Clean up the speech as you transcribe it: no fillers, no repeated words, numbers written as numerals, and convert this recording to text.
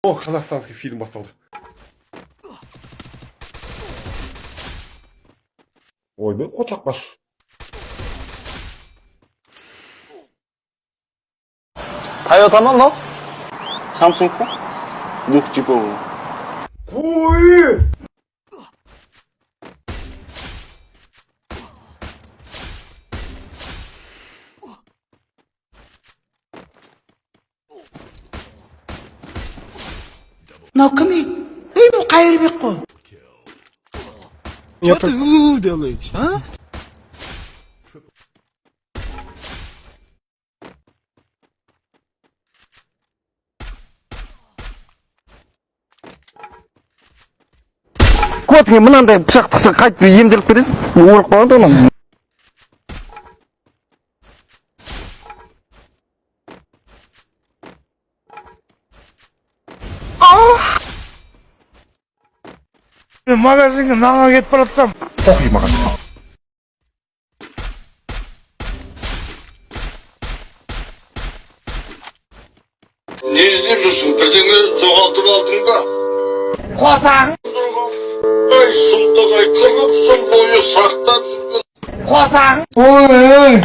О, казахстанский фильм басталды. Ойбай, отақ бас. Toyota mı no? Samsung mu? Duh tipo. Ой! мынау кім ей бұл қайырбек қой. Что ты делаешь, а? Көпке мынандай пышақ тықса қайтып емделіп кетесің. Өліп қалады оның. Мен магазинге нанға кетіп бара жатсам. Қоқи маған. Не іздеп жүрсің? Бірдеңе жоғалтып алдың ба? Қуасаң, Ай, сұмдық-ай, 40 жыл бойы сақтап жүрген. қуасаң. Ой!